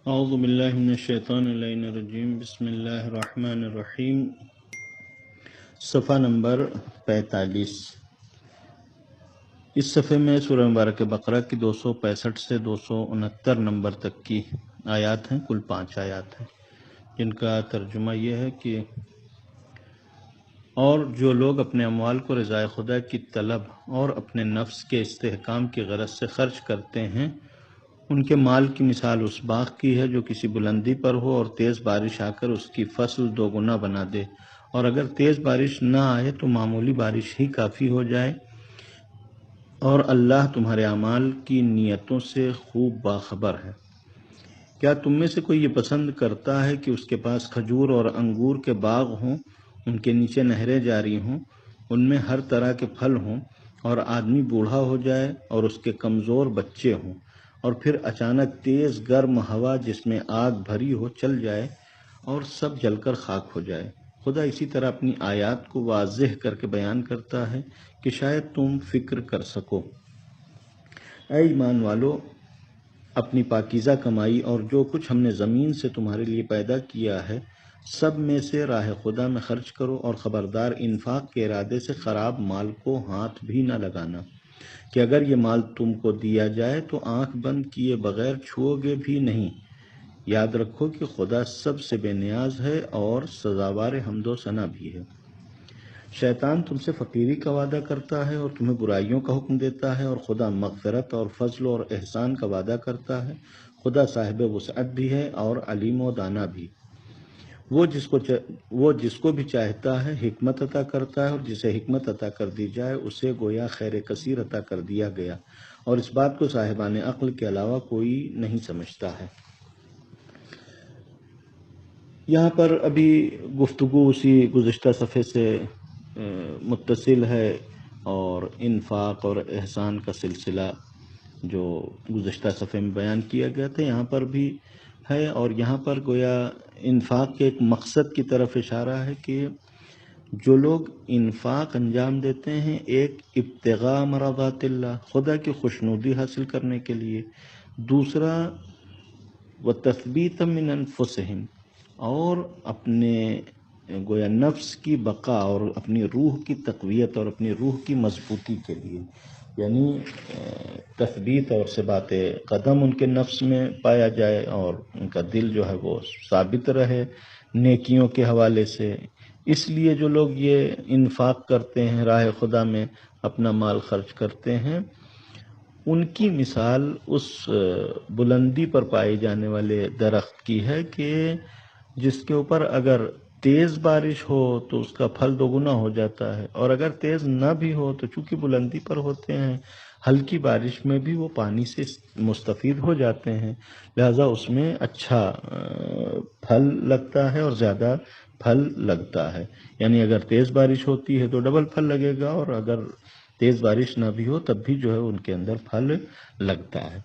اعوذ باللہ من الشیطان اللعین الرجیم، بسم اللہ الرحمن الرحیم۔ صفحہ نمبر 45۔ اس صفحے میں سورہ مبارک بقرہ کی 265 سے 269 نمبر تک کی آیات ہیں، کل 5 آیات ہیں، جن کا ترجمہ یہ ہے کہ اور جو لوگ اپنے اموال کو رضائے خدا کی طلب اور اپنے نفس کے استحکام کی غرض سے خرچ کرتے ہیں، ان کے مال کی مثال اس باغ کی ہے جو کسی بلندی پر ہو اور تیز بارش آ کر اس کی فصل دوگنا بنا دے، اور اگر تیز بارش نہ آئے تو معمولی بارش ہی کافی ہو جائے، اور اللہ تمہارے اعمال کی نیتوں سے خوب باخبر ہے۔ کیا تم میں سے کوئی یہ پسند کرتا ہے کہ اس کے پاس کھجور اور انگور کے باغ ہوں، ان کے نیچے نہریں جاری ہوں، ان میں ہر طرح کے پھل ہوں، اور آدمی بوڑھا ہو جائے اور اس کے کمزور بچے ہوں، اور پھر اچانک تیز گرم ہوا جس میں آگ بھری ہو چل جائے اور سب جل کر خاک ہو جائے؟ خدا اسی طرح اپنی آیات کو واضح کر کے بیان کرتا ہے کہ شاید تم فکر کر سکو۔ اے ایمان والو، اپنی پاکیزہ کمائی اور جو کچھ ہم نے زمین سے تمہارے لیے پیدا کیا ہے سب میں سے راہ خدا میں خرچ کرو، اور خبردار انفاق کے ارادے سے خراب مال کو ہاتھ بھی نہ لگانا، کہ اگر یہ مال تم کو دیا جائے تو آنکھ بند کیے بغیر چھوؤ گے بھی نہیں۔ یاد رکھو کہ خدا سب سے بے نیاز ہے اور سزاوار حمد و ثنا بھی ہے۔ شیطان تم سے فقیری کا وعدہ کرتا ہے اور تمہیں برائیوں کا حکم دیتا ہے، اور خدا مغفرت اور فضل اور احسان کا وعدہ کرتا ہے۔ خدا صاحب وسعت بھی ہے اور علیم و دانا بھی۔ وہ جس کو بھی چاہتا ہے حکمت عطا کرتا ہے، اور جسے حکمت عطا کر دی جائے اسے گویا خیر کثیر عطا کر دیا گیا، اور اس بات کو صاحبان عقل کے علاوہ کوئی نہیں سمجھتا ہے۔ یہاں پر ابھی گفتگو اسی گزشتہ صفحے سے متصل ہے، اور انفاق اور احسان کا سلسلہ جو گزشتہ صفحے میں بیان کیا گیا تھا یہاں پر بھی ہے، اور یہاں پر گویا انفاق کے ایک مقصد کی طرف اشارہ ہے کہ جو لوگ انفاق انجام دیتے ہیں ایک ابتغاء مرضات اللہ، خدا کی خوشنودی حاصل کرنے کے لیے، دوسرا وتثبیتا من انفسہم، اور اپنے گویا نفس کی بقا اور اپنی روح کی تقویت اور اپنی روح کی مضبوطی کے لیے، یعنی تثبیت اور ثبات قدم ان کے نفس میں پایا جائے، اور ان کا دل جو ہے وہ ثابت رہے نیکیوں کے حوالے سے۔ اس لیے جو لوگ یہ انفاق کرتے ہیں، راہ خدا میں اپنا مال خرچ کرتے ہیں، ان کی مثال اس بلندی پر پائے جانے والے درخت کی ہے کہ جس کے اوپر اگر تیز بارش ہو تو اس کا پھل دوگنا ہو جاتا ہے، اور اگر تیز نہ بھی ہو تو چونکہ بلندی پر ہوتے ہیں ہلکی بارش میں بھی وہ پانی سے مستفید ہو جاتے ہیں، لہذا اس میں اچھا پھل لگتا ہے اور زیادہ پھل لگتا ہے۔ یعنی اگر تیز بارش ہوتی ہے تو ڈبل پھل لگے گا، اور اگر تیز بارش نہ بھی ہو تب بھی جو ہے ان کے اندر پھل لگتا ہے۔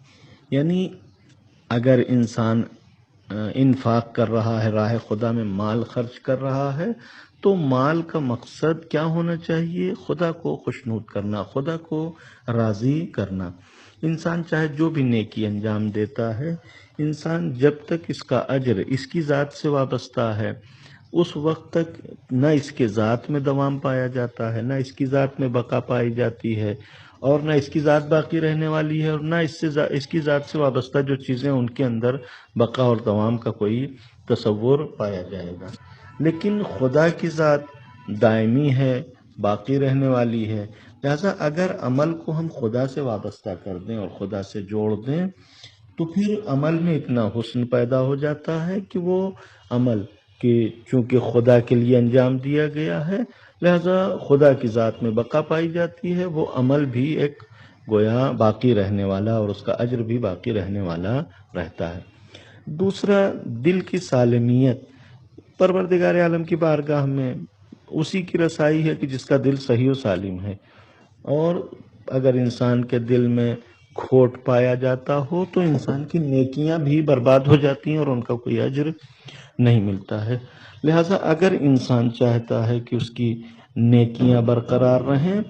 یعنی اگر انسان انفاق کر رہا ہے، راہ خدا میں مال خرچ کر رہا ہے، تو مال کا مقصد کیا ہونا چاہیے؟ خدا کو خوشنود کرنا، خدا کو راضی کرنا۔ انسان چاہے جو بھی نیکی انجام دیتا ہے، انسان جب تک اس کا اجر اس کی ذات سے وابستہ ہے اس وقت تک نہ اس کے ذات میں دوام پایا جاتا ہے، نہ اس کی ذات میں بقا پائی جاتی ہے، اور نہ اس کی ذات باقی رہنے والی ہے، اور نہ اس کی ذات سے وابستہ جو چیزیں ان کے اندر بقا اور دوام کا کوئی تصور پایا جائے گا۔ لیکن خدا کی ذات دائمی ہے، باقی رہنے والی ہے، لہذا اگر عمل کو ہم خدا سے وابستہ کر دیں اور خدا سے جوڑ دیں تو پھر عمل میں اتنا حسن پیدا ہو جاتا ہے کہ وہ عمل کہ چونکہ خدا کے لیے انجام دیا گیا ہے لہذا خدا کی ذات میں بقا پائی جاتی ہے، وہ عمل بھی ایک گویا باقی رہنے والا اور اس کا اجر بھی باقی رہنے والا رہتا ہے۔ دوسرا، دل کی سالمیت۔ پروردگار عالم کی بارگاہ میں اسی کی رسائی ہے کہ جس کا دل صحیح و سالم ہے، اور اگر انسان کے دل میں کھوٹ پایا جاتا ہو تو انسان کی نیکیاں بھی برباد ہو جاتی ہیں اور ان کا کوئی اجر نہیں ملتا ہے۔ لہٰذا اگر انسان چاہتا ہے کہ اس کی نیکیاں برقرار رہیں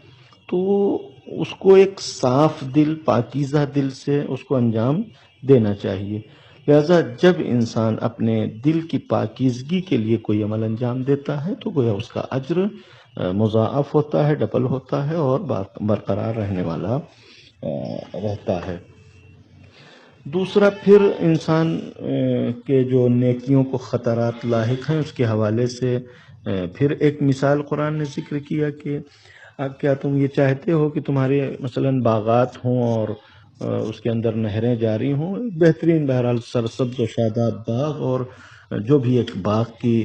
تو اس کو ایک صاف دل، پاکیزہ دل سے اس کو انجام دینا چاہیے۔ لہذا جب انسان اپنے دل کی پاکیزگی کے لیے کوئی عمل انجام دیتا ہے تو گویا اس کا اجر مضاعف ہوتا ہے، ڈبل ہوتا ہے اور برقرار رہنے والا رہتا ہے۔ دوسرا پھر انسان کے جو نیکیوں کو خطرات لاحق ہیں اس کے حوالے سے پھر ایک مثال قرآن نے ذکر کیا کہ کیا تم یہ چاہتے ہو کہ تمہارے مثلاً باغات ہوں اور اس کے اندر نہریں جاری ہوں، بہترین بہرحال سرسبز و شاداب باغ، اور جو بھی ایک باغ کی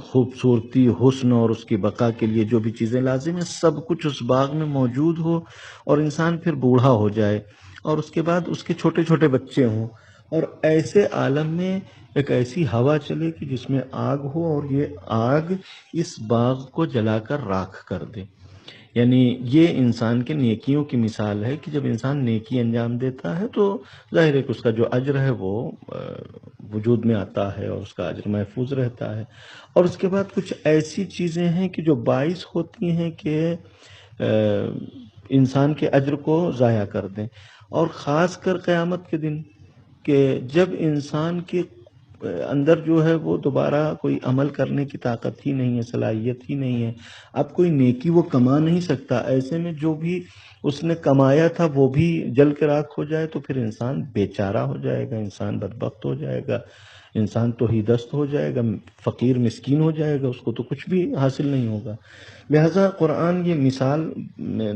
خوبصورتی، حسن اور اس کی بقا کے لیے جو بھی چیزیں لازم ہیں سب کچھ اس باغ میں موجود ہو، اور انسان پھر بوڑھا ہو جائے اور اس کے بعد اس کے چھوٹے چھوٹے بچے ہوں، اور ایسے عالم میں ایک ایسی ہوا چلے کہ جس میں آگ ہو اور یہ آگ اس باغ کو جلا کر راکھ کر دے۔ یعنی یہ انسان کے نیکیوں کی مثال ہے کہ جب انسان نیکی انجام دیتا ہے تو ظاہر ہے کہ اس کا جو اجر ہے وہ وجود میں آتا ہے اور اس کا اجر محفوظ رہتا ہے، اور اس کے بعد کچھ ایسی چیزیں ہیں کہ جو باعث ہوتی ہیں کہ انسان کے اجر کو ضائع کر دیں، اور خاص کر قیامت کے دن کہ جب انسان کے اندر جو ہے وہ دوبارہ کوئی عمل کرنے کی طاقت ہی نہیں ہے، صلاحیت ہی نہیں ہے، اب کوئی نیکی وہ کما نہیں سکتا، ایسے میں جو بھی اس نے کمایا تھا وہ بھی جل کے راکھ ہو جائے تو پھر انسان بیچارہ ہو جائے گا، انسان بدبخت ہو جائے گا، انسان توحیدست ہو جائے گا، فقیر مسکین ہو جائے گا، اس کو تو کچھ بھی حاصل نہیں ہوگا۔ لہذا قرآن یہ مثال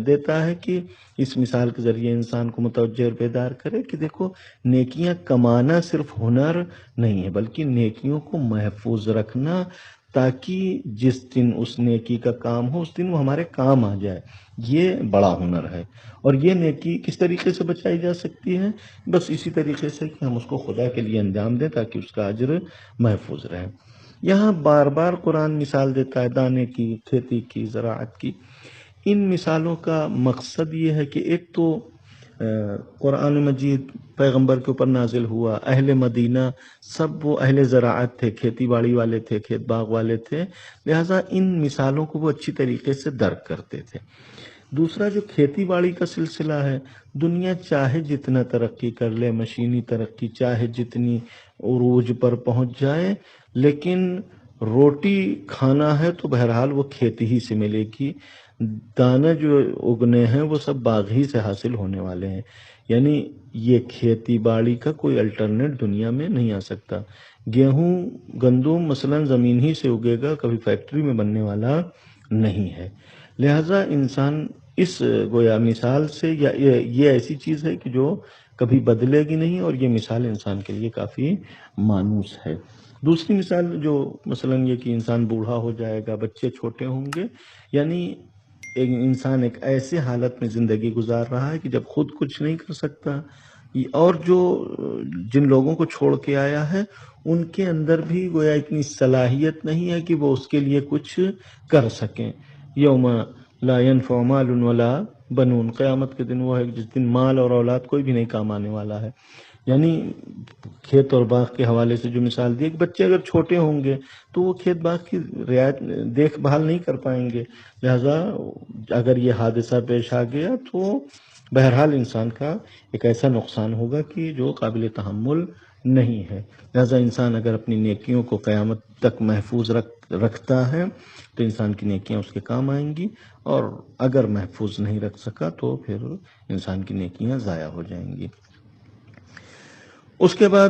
دیتا ہے کہ اس مثال کے ذریعے انسان کو متوجہ اور بیدار کرے کہ دیکھو نیکیاں کمانا صرف ہنر نہیں ہے بلکہ نیکیوں کو محفوظ رکھنا تاکہ جس دن اس نیکی کا کام ہو اس دن وہ ہمارے کام آ جائے، یہ بڑا ہنر ہے۔ اور یہ نیکی کس طریقے سے بچائی جا سکتی ہے؟ بس اسی طریقے سے کہ ہم اس کو خدا کے لیے انجام دیں تاکہ اس کا اجر محفوظ رہے۔ یہاں بار بار قرآن مثال دیتا ہے دانے کی، کھیتی کی، زراعت کی۔ ان مثالوں کا مقصد یہ ہے کہ ایک تو قرآن مجید پیغمبر کے اوپر نازل ہوا، اہل مدینہ سب وہ اہل زراعت تھے، کھیتی باڑی والے تھے، کھیت باغ والے تھے، لہٰذا ان مثالوں کو وہ اچھی طریقے سے درک کرتے تھے۔ دوسرا جو کھیتی باڑی کا سلسلہ ہے، دنیا چاہے جتنا ترقی کر لے، مشینی ترقی چاہے جتنی عروج پر پہنچ جائے، لیکن روٹی کھانا ہے تو بہرحال وہ کھیتی ہی سے ملے گی، دانے جو اگنے ہیں وہ سب باغ ہی سے حاصل ہونے والے ہیں، یعنی یہ کھیتی باڑی کا کوئی الٹرنیٹ دنیا میں نہیں آ سکتا۔ گیہوں گندم مثلا زمین ہی سے اگے گا، کبھی فیکٹری میں بننے والا نہیں ہے۔ لہذا انسان اس گویا مثال سے یا یہ ایسی چیز ہے کہ جو کبھی بدلے گی نہیں، اور یہ مثال انسان کے لیے کافی مانوس ہے۔ دوسری مثال جو مثلا یہ کہ انسان بوڑھا ہو جائے گا، بچے چھوٹے ہوں گے، یعنی ایک انسان ایک ایسے حالت میں زندگی گزار رہا ہے کہ جب خود کچھ نہیں کر سکتا، اور جو جن لوگوں کو چھوڑ کے آیا ہے ان کے اندر بھی گویا اتنی صلاحیت نہیں ہے کہ وہ اس کے لیے کچھ کر سکیں۔ یوم لا ينفع مال ولا بنون، قیامت کے دن وہ ہے جس دن مال اور اولاد کوئی بھی نہیں کام آنے والا ہے۔ یعنی کھیت اور باغ کے حوالے سے جو مثال دی کہ بچے اگر چھوٹے ہوں گے تو وہ کھیت باغ کی دیکھ بھال نہیں کر پائیں گے، لہذا اگر یہ حادثہ پیش آ گیا تو بہرحال انسان کا ایک ایسا نقصان ہوگا کہ جو قابل تحمل نہیں ہے۔ لہذا انسان اگر اپنی نیکیوں کو قیامت تک محفوظ رکھتا ہے تو انسان کی نیکیاں اس کے کام آئیں گی، اور اگر محفوظ نہیں رکھ سکا تو پھر انسان کی نیکیاں ضائع ہو جائیں گی۔ اس کے بعد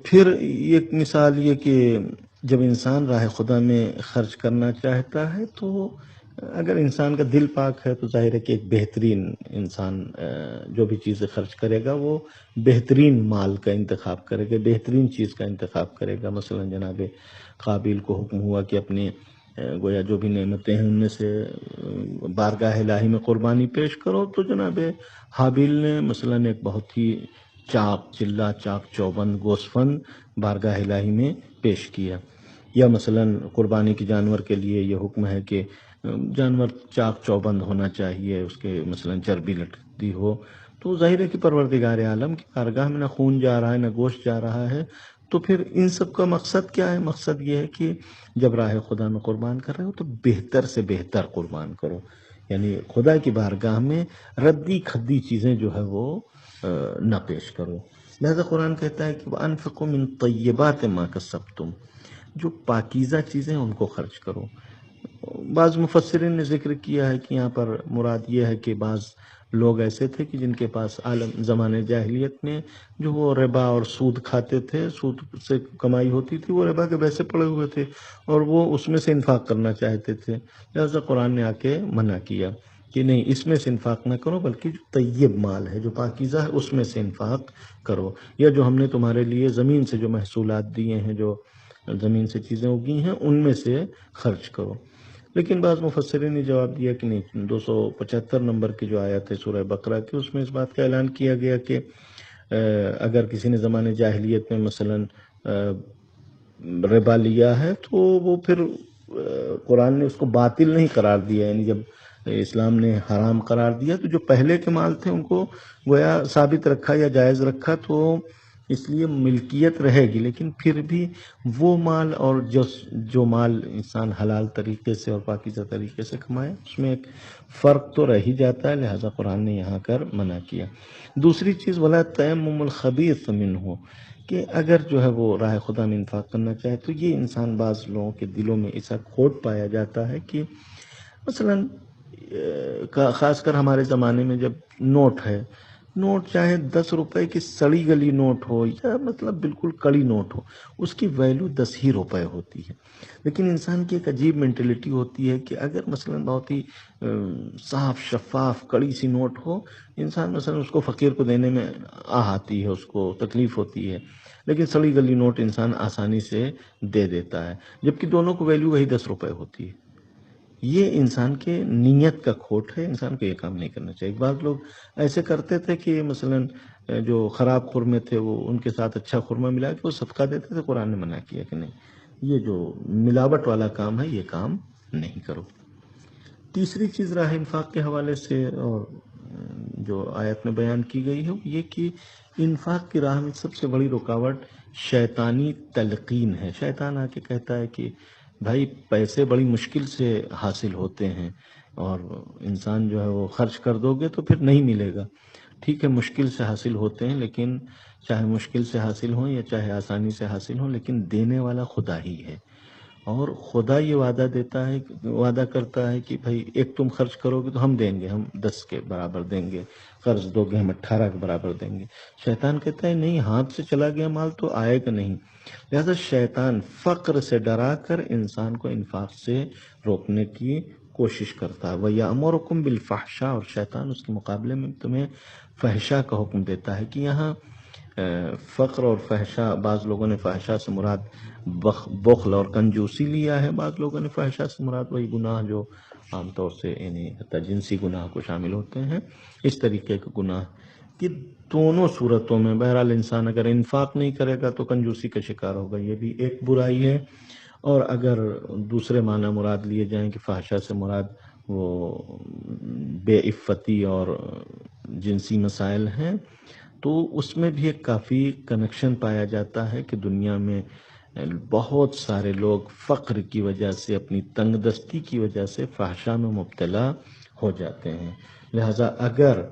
پھر ایک مثال یہ کہ جب انسان راہ خدا میں خرچ کرنا چاہتا ہے تو اگر انسان کا دل پاک ہے تو ظاہر ہے کہ ایک بہترین انسان جو بھی چیزیں خرچ کرے گا وہ بہترین مال کا انتخاب کرے گا، بہترین چیز کا انتخاب کرے گا۔ مثلا جناب قابیل کو حکم ہوا کہ اپنے گویا جو بھی نعمتیں ہیں ان میں سے بارگاہ الہی میں قربانی پیش کرو، تو جناب حابیل نے مثلا ایک بہت ہی چاق چلہ چاق چوبند گوسفند بارگاہ الہی میں پیش کیا۔ یا مثلا قربانی کی جانور کے لیے یہ حکم ہے کہ جانور چاق چوبند ہونا چاہیے، اس کے مثلا چربی لٹکتی ہو، تو ظاہر ہے کہ پروردگار عالم کی بارگاہ میں نہ خون جا رہا ہے نہ گوشت جا رہا ہے، تو پھر ان سب کا مقصد کیا ہے؟ مقصد یہ ہے کہ جب راہ خدا میں قربان کر رہے ہو تو بہتر سے بہتر قربان کرو، یعنی خدا کی بارگاہ میں ردی کھدی چیزیں جو ہے وہ نہ پیش کرو۔ لہذا قرآن کہتا ہے کہ وَأَنفِقُوا مِن طَيِّبَاتِ مَا كَسَبْتُمْ، جو پاکیزہ چیزیں ان کو خرچ کرو۔ بعض مفسرین نے ذکر کیا ہے کہ یہاں پر مراد یہ ہے کہ بعض لوگ ایسے تھے کہ جن کے پاس عالم زمانے جاہلیت میں جو وہ ربا اور سود کھاتے تھے، سود سے کمائی ہوتی تھی، وہ ربا کے پیسے پڑے ہوئے تھے اور وہ اس میں سے انفاق کرنا چاہتے تھے۔ لہذا قرآن نے آ کے منع کیا کہ نہیں، اس میں سے انفاق نہ کرو، بلکہ جو طیب مال ہے، جو پاکیزہ ہے، اس میں سے انفاق کرو، یا جو ہم نے تمہارے لیے زمین سے جو محصولات دیے ہیں، جو زمین سے چیزیں اگی ہیں، ان میں سے خرچ کرو۔ لیکن بعض مفسرین نے جواب دیا کہ نہیں، 275 نمبر کی جو آیت ہے سورہ بقرہ کی، اس میں اس بات کا اعلان کیا گیا کہ اگر کسی نے زمانے جاہلیت میں مثلا ربا لیا ہے تو وہ پھر قرآن نے اس کو باطل نہیں قرار دیا، یعنی جب اسلام نے حرام قرار دیا تو جو پہلے کے مال تھے ان کو گویا ثابت رکھا یا جائز رکھا، تو اس لیے ملکیت رہے گی، لیکن پھر بھی وہ مال اور جو مال انسان حلال طریقے سے اور پاکیزہ طریقے سے کمائے، اس میں ایک فرق تو رہ ہی جاتا ہے، لہذا قرآن نے یہاں کر منع کیا۔ دوسری چیز وَلَا تَيَمُّمُ الْخَبِيثَ مِنْهُ، کہ اگر جو ہے وہ راہ خدا میں انفاق کرنا چاہے تو یہ انسان، بعض لوگوں کے دلوں میں ایسا کھوٹ پایا جاتا ہے کہ مثلا خاص کر ہمارے زمانے میں جب نوٹ ہے، نوٹ چاہے 10 روپے کی سڑی گلی نوٹ ہو یا مطلب بالکل کڑی نوٹ ہو، اس کی ویلیو 10 ہی روپے ہوتی ہے، لیکن انسان کی ایک عجیب مینٹلٹی ہوتی ہے کہ اگر مثلا بہت ہی صاف شفاف کڑی سی نوٹ ہو، انسان مثلا اس کو فقیر کو دینے میں آتی ہے، اس کو تکلیف ہوتی ہے، لیکن سڑی گلی نوٹ انسان آسانی سے دے دیتا ہے، جبکہ دونوں کو ویلیو وہی 10 روپے ہوتی ہے۔ یہ انسان کے نیت کا کھوٹ ہے، انسان کو یہ کام نہیں کرنا چاہیے۔ بعض لوگ ایسے کرتے تھے کہ مثلا جو خراب خرمے تھے وہ ان کے ساتھ اچھا خرمہ ملا کے وہ صدقہ دیتے تھے، قرآن نے منع کیا کہ نہیں، یہ جو ملاوٹ والا کام ہے یہ کام نہیں کرو۔ تیسری چیز راہ انفاق کے حوالے سے اور جو آیت میں بیان کی گئی ہے وہ یہ کہ انفاق کی راہ میں سب سے بڑی رکاوٹ شیطانی تلقین ہے۔ شیطان آ کے کہتا ہے کہ بھائی پیسے بڑی مشکل سے حاصل ہوتے ہیں اور انسان جو ہے وہ خرچ کر دو گے تو پھر نہیں ملے گا۔ ٹھیک ہے، مشکل سے حاصل ہوتے ہیں، لیکن چاہے مشکل سے حاصل ہوں یا چاہے آسانی سے حاصل ہوں، لیکن دینے والا خدا ہی ہے، اور خدا یہ وعدہ کرتا ہے کہ بھائی ایک تم خرچ کرو گے تو ہم دیں گے، ہم 10 کے برابر دیں گے، قرض دو گے ہم 18 کے برابر دیں گے۔ شیطان کہتا ہے نہیں، ہاتھ سے چلا گیا مال تو آئے گا نہیں۔ لہذا شیطان فقر سے ڈرا کر انسان کو انفاق سے روکنے کی کوشش کرتا ہے۔ وَيَأْمُرُكُمْ بِالْفَحْشَاءِ، اور شیطان اس کے مقابلے میں تمہیں فحشاء کا حکم دیتا ہے کہ یہاں فقر اور فحشاء، بعض لوگوں نے فحشاء سے مراد بخل اور کنجوسی لیا ہے، بعض لوگوں نے فحشاء سے مراد وہی گناہ جو عام طور سے یعنی حتی جنسی گناہ کو شامل ہوتے ہیں، اس طریقے کے گناہ کہ دونوں صورتوں میں بہرحال انسان اگر انفاق نہیں کرے گا تو کنجوسی کا شکار ہوگا، یہ بھی ایک برائی ہے۔ اور اگر دوسرے معنی مراد لیے جائیں کہ فحشاء سے مراد وہ بے عفتی اور جنسی مسائل ہیں، تو اس میں بھی ایک کافی کنیکشن پایا جاتا ہے کہ دنیا میں بہت سارے لوگ فقر کی وجہ سے، اپنی تنگ دستی کی وجہ سے فحشاء میں مبتلا ہو جاتے ہیں۔ لہذا اگر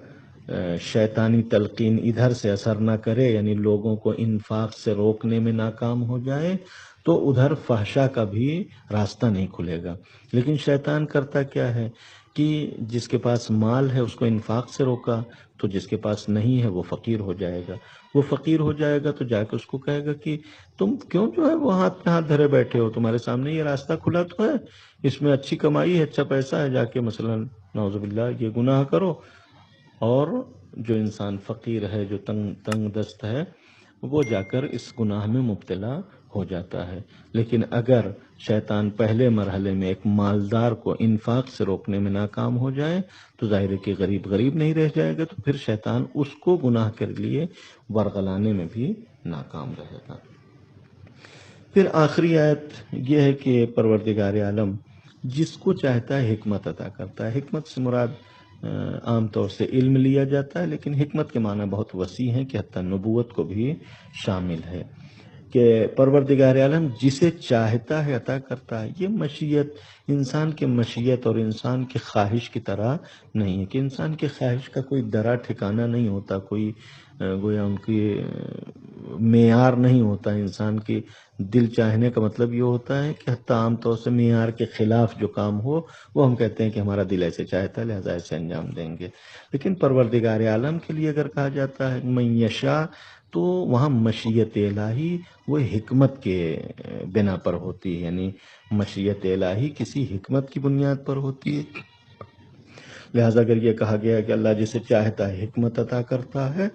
شیطانی تلقین ادھر سے اثر نہ کرے، یعنی لوگوں کو انفاق سے روکنے میں ناکام ہو جائے، تو ادھر فحشاء کا بھی راستہ نہیں کھلے گا۔ لیکن شیطان کرتا کیا ہے کہ جس کے پاس مال ہے اس کو انفاق سے روکا، تو جس کے پاس نہیں ہے وہ فقیر ہو جائے گا۔ وہ فقیر ہو جائے گا تو جا کے اس کو کہے گا کہ تم کیوں جو ہے وہ ہاتھ پہ ہاتھ دھرے بیٹھے ہو، تمہارے سامنے یہ راستہ کھلا تو ہے، اس میں اچھی کمائی ہے، اچھا پیسہ ہے، جا کے مثلا نعوذ باللہ یہ گناہ کرو۔ اور جو انسان فقیر ہے، جو تنگ دست ہے، وہ جا کر اس گناہ میں مبتلا ہو جاتا ہے۔ لیکن اگر شیطان پہلے مرحلے میں ایک مالدار کو انفاق سے روکنے میں ناکام ہو جائے تو ظاہر ہے کہ غریب نہیں رہ جائے گا، تو پھر شیطان اس کو گناہ کے لیے ورغلانے میں بھی ناکام رہے گا۔ پھر آخری آیت یہ ہے کہ پروردگار عالم جس کو چاہتا ہے حکمت عطا کرتا ہے۔ حکمت سے مراد عام طور سے علم لیا جاتا ہے، لیکن حکمت کے معنی بہت وسیع ہیں کہ حتی نبوت کو بھی شامل ہے۔ کہ پروردگار عالم جسے چاہتا ہے عطا کرتا ہے. یہ مشیت انسان کے مشیت اور انسان کے خواہش کی طرح نہیں ہے کہ انسان کے خواہش کا کوئی درا ٹھکانہ نہیں ہوتا، کوئی گویا ان کی معیار نہیں ہوتا. انسان کی دل چاہنے کا مطلب یہ ہوتا ہے کہ حتیٰ عام طور سے معیار کے خلاف جو کام ہو وہ ہم کہتے ہیں کہ ہمارا دل ایسے چاہتا ہے لہذا ایسے انجام دیں گے. لیکن پروردگار عالم کے لیے اگر کہا جاتا ہے من یشاء تو وہاں مشیت الہی وہ حکمت کے بنا پر ہوتی ہے، یعنی مشیت الہی کسی حکمت کی بنیاد پر ہوتی ہے. لہذا اگر یہ کہا گیا کہ اللہ جسے چاہتا ہے حکمت عطا کرتا ہے،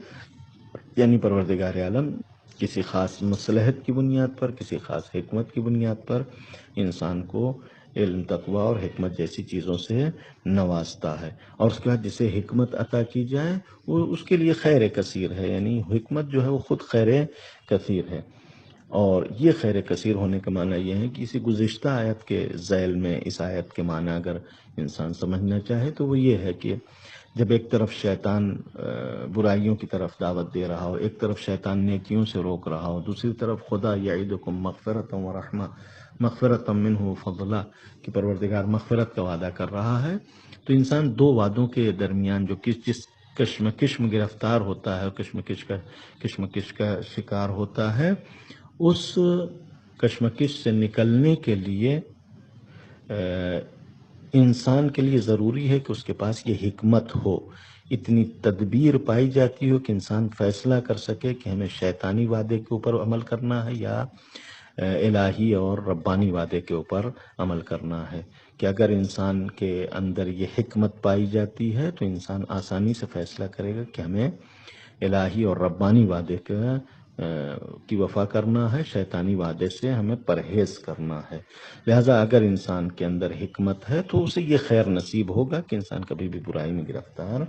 یعنی پروردگار عالم کسی خاص مصلحت کی بنیاد پر، کسی خاص حکمت کی بنیاد پر انسان کو علم، تقوی اور حکمت جیسی چیزوں سے نوازتا ہے. اور اس کے بعد جسے حکمت عطا کی جائے وہ اس کے لیے خیر کثیر ہے، یعنی حکمت جو ہے وہ خود خیر کثیر ہے. اور یہ خیر کثیر ہونے کا معنی یہ ہے کہ اسی گزشتہ آیت کے ذیل میں اس آیت کے معنی اگر انسان سمجھنا چاہے تو وہ یہ ہے کہ جب ایک طرف شیطان برائیوں کی طرف دعوت دے رہا ہو، ایک طرف شیطان نیکیوں سے روک رہا ہو، دوسری طرف خدا یعیدکم مغفرۃ و رحمہ، مغفرۃ منہ فضلا، کہ پروردگار مغفرت کا وعدہ کر رہا ہے، تو انسان دو وعدوں کے درمیان جو جس کشمکش میں گرفتار ہوتا ہے اور کشمکش کا شکار ہوتا ہے، اس کشمکش سے نکلنے کے لیے انسان کے لیے ضروری ہے کہ اس کے پاس یہ حکمت ہو، اتنی تدبیر پائی جاتی ہو کہ انسان فیصلہ کر سکے کہ ہمیں شیطانی وعدے کے اوپر عمل کرنا ہے یا الہی اور ربانی وعدے کے اوپر عمل کرنا ہے. کہ اگر انسان کے اندر یہ حکمت پائی جاتی ہے تو انسان آسانی سے فیصلہ کرے گا کہ ہمیں الہی اور ربانی وعدے کی وفا کرنا ہے، شیطانی وعدے سے ہمیں پرہیز کرنا ہے. لہذا اگر انسان کے اندر حکمت ہے تو اسے یہ خیر نصیب ہوگا کہ انسان کبھی بھی برائی میں گرفتار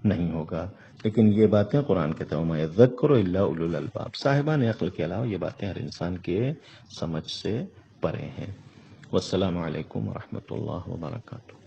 نہیں ہوگا. لیکن یہ باتیں قرآن کہتا ہے وَمَا يَذَّكَّرُ إِلَّا أُولُو الْأَلْبَابِ، صاحبان عقل کے علاوہ یہ باتیں ہر انسان کے سمجھ سے پرے ہیں. والسلام علیکم ورحمۃ اللہ وبرکاتہ.